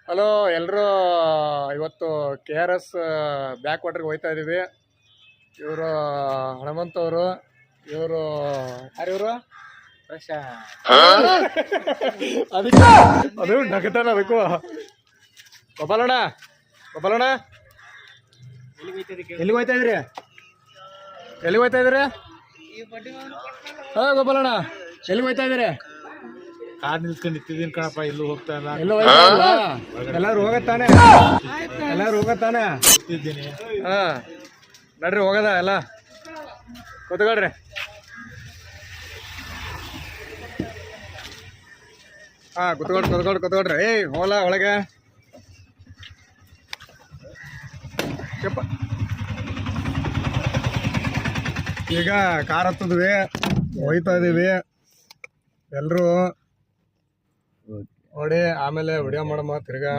Hello ಎಲ್ಲರೂ, ಇವತ್ತು KRS back ವಾಟರ್ಗೆ ಹೋಗ್ತಾ ಇದ್ದೀವಿ. ಇವರು ಹನುಮಂತ್ ಅವರು, ಇವರು ಯಾರು ಇವರು? ಅದು ನಗತಾನ ಅದಕ್ಕೂ. ಗೋಪಾಲಣ್ಣ ಎಲ್ಲಿಗೆ ಹೋಗ್ತಾ ಇದ್ರಿ? ಹಾ ಗೋಪಾಲಣ್ಣ ಎಲ್ಲಿಗೆ ಹೋಗ್ತಾ ಇದ್ದೀರಿ? ಕಾರ್ ನಿಲ್ಸ್ಕೊಂಡಿದ್ದೀನಿ ಕಣಪ್ಪ, ಎಲ್ಲೂ ಹೋಗ್ತಾ ಇಲ್ಲ. ಎಲ್ಲರೂ ಹೋಗತ್ತಾನೆ ಇದ್ದೀನಿ. ಹಾ ನಡ್ರಿ ಹೋಗದ ಎಲ್ಲ ಕೂತ್ಕೊಳ್ರಿ. ಹಾ ಕೂತ್ಕೊಳ್ರಿ. ಏಯ್ ಹೋಲ ಒಳಗೆ ಈಗ ಕಾರ್ ಹತ್ತದ್ವಿ, ಹೋಯ್ತಾ ಇದೀವಿ ಎಲ್ರು ನೋಡಿ. ಆಮೇಲೆ ವಿಡಿಯೋ ಮಾಡಮ್ಮ ತಿರ್ಗಾ.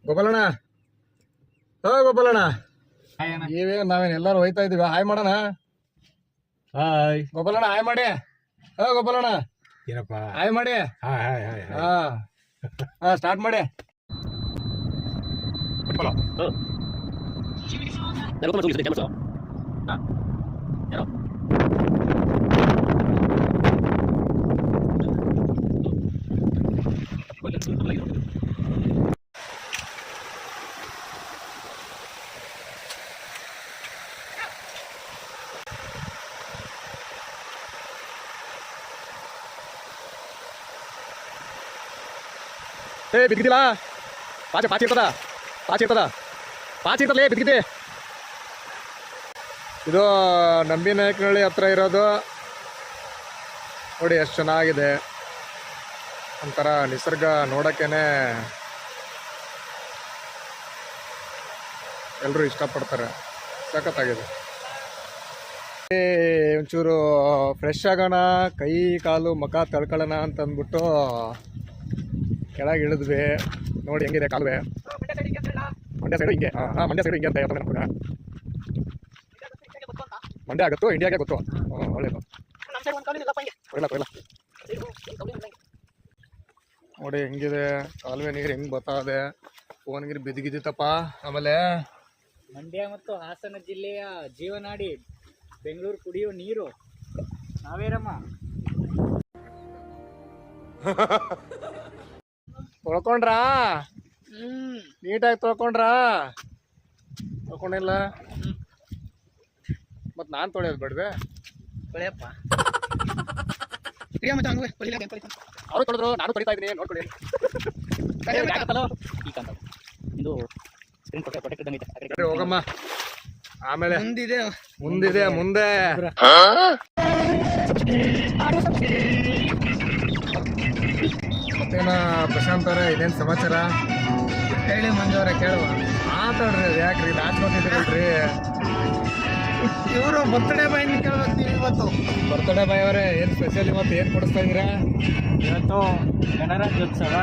ಗೋಪಾಲಣ್ಣ ನಾವೇನ್ ಎಲ್ಲಾರು ಹೋಯ್ತಾ ಇದೀವಿ. ಹಾಯ್ ಮಾಡೋಣ. ಹಾಯ್ ಗೋಪಾಲಣ್ಣ ಹಾಯ್ ಮಾಡಿ. ಗೋಪಾಲಣ್ಣ ಏನಪ್ಪ ಹಾಯ್ ಮಾಡಿ. ಹಾ ಸ್ಟಾರ್ಟ್ ಮಾಡಿ. ಏ ಬಿದ್ದಿಲ್ಲ, ಪಾಚಿ ಇರ್ತದಲೇ ಬಿದ್ದಿದೆ. ಇದು ನಂಬಿನಾಯಕನಹಳ್ಳಿ ಹತ್ರ ಇರೋದು ನೋಡಿ, ಎಷ್ಟು ಚೆನ್ನಾಗಿದೆ. ಒಂಥರ ನಿಸರ್ಗ ನೋಡೋಕ್ಕೇನೆ ಎಲ್ಲರೂ ಇಷ್ಟಪಡ್ತಾರೆ. ಸಖತ್ತಾಗಿದೆ. ಒಂಚೂರು ಫ್ರೆಶ್ ಆಗೋಣ, ಕೈ ಕಾಲು ಮುಖ ತೊಳ್ಕೊಳ್ಳೋಣ ಅಂತ ಅಂದ್ಬಿಟ್ಟು ಕೆಳಗೆ ಇಳಿದ್ವಿ. ನೋಡಿ ಹೆಂಗಿದೆ ಕಾಲುವೆ. ಮಂಡ್ಯ ಸೈಡು ಹಿಂಗೆ. ಮಂಡ್ಯ ಸೈಡು ಹಿಂಗೆ ಅಂತ ಹೇಳ್ತಾರೆ ನಮ್ಗೆ. ಮಂಡ್ಯ ಆಗುತ್ತೋ ಇಂಡಿಯಾಗೆ ಗೊತ್ತು. ಒಳ್ಳೇದು. ನೋಡಿ ಹೆಂಗಿದೆ ಕಾಲುವೆ ನೀರು, ಹೆಂಗ್ ಬರ್ತಾ ಇದೆ. ಫೋನ್ ನೀರು ಬಿದ್ದಿಗಿದ್ದಿತ್ತಪ್ಪ. ಆಮೇಲೆ ಮಂಡ್ಯ ಮತ್ತು ಹಾಸನ ಜಿಲ್ಲೆಯ ಜೀವನಾಡಿ ಬೆಂಗಳೂರು ಕುಡಿಯೋ ನೀರು ನಾವೇರಮ್ಮ. ತೊಳ್ಕೊಂಡ್ರಾ? ನೀಟಾಗಿ ತೊಳ್ಕೊಂಡಿಲ್ಲ. ಮತ್ ನಾನ್ ತೊಳೆಯೋದು ಬೇಡ್ವೆ? ಅವರು ತೊಳೆದ್ರು, ನಾನು ತೊಳಿತಾ ಇದೀನಿ, ನೋಡ್ಕೊಳ್ಳಿ. ಹೋಗಮ್ಮ. ಆಮೇಲೆ ಮುಂದೆ ಮತ್ತೇನ ಪ್ರಶಾಂತ್ ಅವರೇ, ಇದೇನ್ ಸಮಾಚಾರ? ಹೇಳಿ ಮಂಜವರ, ಕೇಳುವ. ಮಾತಾಡ್ರಿ. ಅದು ಯಾಕ್ರಿ ನಾಚ್ಕೊತಿದ್ರಲ್ರಿ? ಇವರು ಬರ್ತ್ಡೇ ಬಾಯ್ ಕೇಳ್ಬೇಕು. ಇವತ್ತು ಬರ್ತ್ಡೇ ಬಾಯ್ ಅವರೇ, ಏನ್ ಸ್ಪೆಷಲ್ ಇವತ್ತು? ಏನ್ ಕೊಡಿಸ್ತಾ ಇದ್ದೀರಾ? ಇವತ್ತು ಗಣರಾಜ್ಯೋತ್ಸವ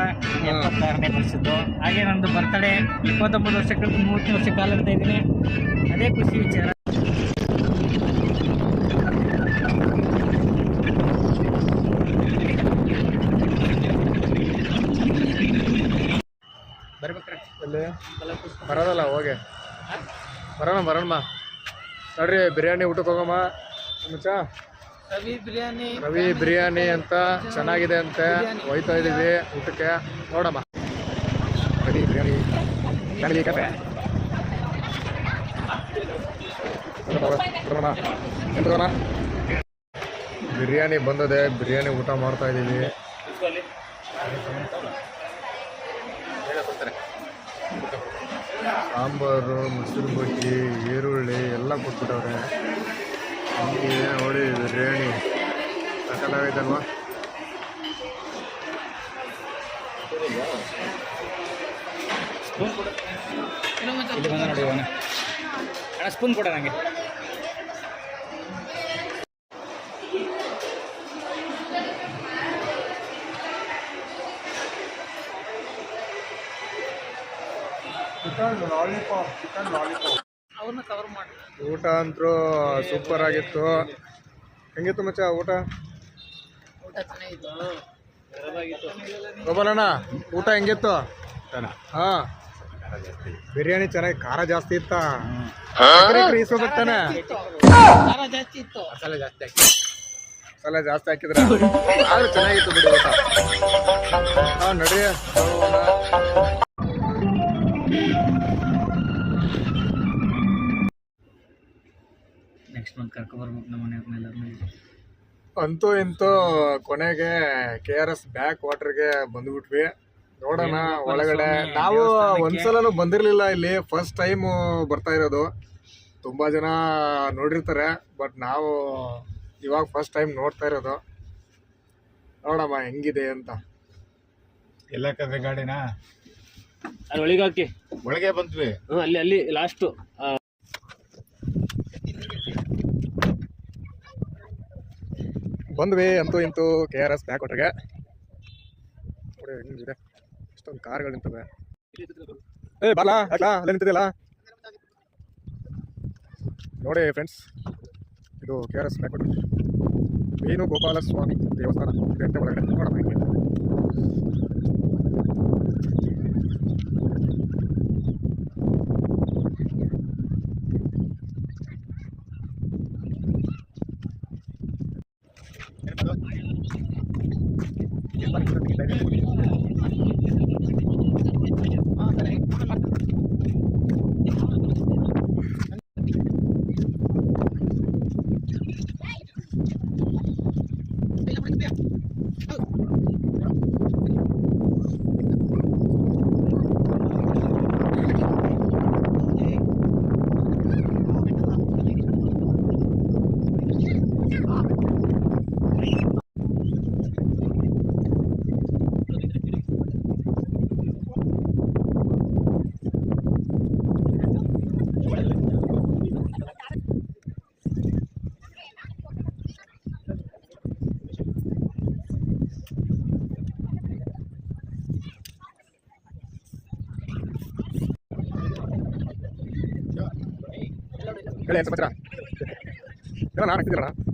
76ನೇ ವರ್ಷದ್ದು. ಹಾಗೆ ನಂದು ಬರ್ತಡೇ 29 ವರ್ಷಕ್ಕೆ 30 ವರ್ಷ ಕಾಲ ಅಂತ ಇದ್ದೀನಿ. ಅದೇ ಖುಷಿ ವಿಚಾರ. ಎಲ್ಲಿ ಬರೋದಲ್ಲ, ಹೋಗಿ ಬರೋಣ ನೋಡ್ರಿ. ಬಿರಿಯಾನಿ ಊಟಕ್ಕೆ ಹೋಗಮ್ಮ. ರವಿ ಬಿರಿಯಾನಿ ಅಂತ ಚೆನ್ನಾಗಿದೆ ಅಂತೆ. ಹೋಯ್ತಾ ಇದೀವಿ ಊಟಕ್ಕೆ. ನೋಡಮ್ಮ ರವಿ ಬಿರಿಯಾನಿ ಫ್ಯಾಮಿಲಿ ಕತೆ. ಬಿರಿಯಾನಿ ಬಂದದೆ, ಬಿರಿಯಾನಿ ಊಟ ಮಾಡ್ತಾ ಇದೀವಿ. ಸಾಂಬಾರು, ಮೊಸರು ಬಜ್ಜಿ, ಈರುಳ್ಳಿ ಎಲ್ಲ ಕೊಟ್ಬಿಟ್ಟವ್ರೆ. ಹಂಗೆ ನೋಡಿ ಬಿರಿಯಾನಿ ಸಕಲಾಗೈತಲ್ವಾ? ಸ್ಪೂನ್ ಕೊಡ ನನಗೆ. ಅವ್ರನ್ನ ಕವರ್ ಮಾಡಿ. ಊಟ ಅಂತೂ ಸೂಪರ್ ಆಗಿತ್ತು. ಹೆಂಗಿತ್ತು ಮಚ್ಚ ಊಟ? ಊಟ ಚೆನ್ನಾಗಿತ್ತು. ಗೋಪಾಲಣ್ಣ ಊಟ ಹೆಂಗಿತ್ತು? ಹಾ ಖಾರ ಜಾಸ್ತಿ. ಬಿರಿಯಾನಿ ಚೆನ್ನಾಗಿ ಖಾರ ಜಾಸ್ತಿ ಇತ್ತ ಇಸ್ಕೋಬೇಕಾನೆ ಖಾರ ಜಾಸ್ತಿ ಇತ್ತು. ಮಸಾಲೆ ಜಾಸ್ತಿ ಹಾಕಿ. ಮಸಾಲೆ ಜಾಸ್ತಿ ಹಾಕಿದ್ರೆ ಆದ್ರೂ ಚೆನ್ನಾಗಿತ್ತು ಬಿಡಿ ಊಟ. ಹಾ ನಡ್ರಿ ನೆಕ್ಸ್ಟ್ ಮಂತ್ ಕರ್ಕೊಬರ್ಬೇಕು ನಮ್ಮ ಮನೆಯವ್ರನ್ನೆಲ್ಲರನ್ನೂ. ಅಂತೂ ಇಂತೂ ಕೊನೆಗೆ KRS ಬ್ಯಾಕ್ ವಾಟರ್ಗೆ ಬಂದ್ಬಿಟ್ವಿ. ನೋಡೋಣ ಒಳಗಡೆ. ನಾವು ಒಂದ್ಸಲನೂ ಬಂದಿರ್ಲಿಲ್ಲ ಇಲ್ಲಿ, ಫಸ್ಟ್ ಟೈಮ್ ಬರ್ತಾ ಇರೋದು. ತುಂಬಾ ಜನ ನೋಡಿರ್ತಾರೆ, ಬಟ್ ನಾವು ಇವಾಗ ಫಸ್ಟ್ ಟೈಮ್ ನೋಡ್ತಾ ಇರೋದು. ನೋಡಮ್ಮ ಹೆಂಗಿದೆ ಅಂತ. ಎಲ್ಲ ಕಡೆ ಗಾಡಿನ ಅಲ್ಲಿ ಒಳಗೆ ಹಾಕಿ. ಒಳಗೆ ಬಂದ್ವಿ. ಅಲ್ಲಿ ಲಾಸ್ಟು. ಬಂದ್ವಿ ಅಂತೂ ಇಂತೂ KRS ಬ್ಯಾಕ್ ವಾಟರ್ಗೆ. ನೋಡಿ ಹೆಂಗಿದೆ, ಇಷ್ಟೊಂದು ಕಾರ್ಗಳು ನಿಂತವೆ. ಏ ಬಾಲ ಯಾಕಾ ಅಲ್ಲೇ ನಿಂತಿದೆಯಲ್ಲ ನೋಡಿ ಫ್ರೆಂಡ್ಸ್, ಇದು KRS ಬ್ಯಾಕ್ ವಾಟರ್ ವೇಣುಗೋಪಾಲ ಸ್ವಾಮಿ ದೇವಸ್ಥಾನ ಇದೆ ಅಂತ ಒಳಗಡೆ. ನೋಡಮ್ಮ ಹೆಂಗೆ. ಹೇಳಿ ಏನು ಸಮಾಚಾರ? ಏನೋ ನಾನು ಹಾಕ್ತಿದ್ದೀರಣ್ಣ.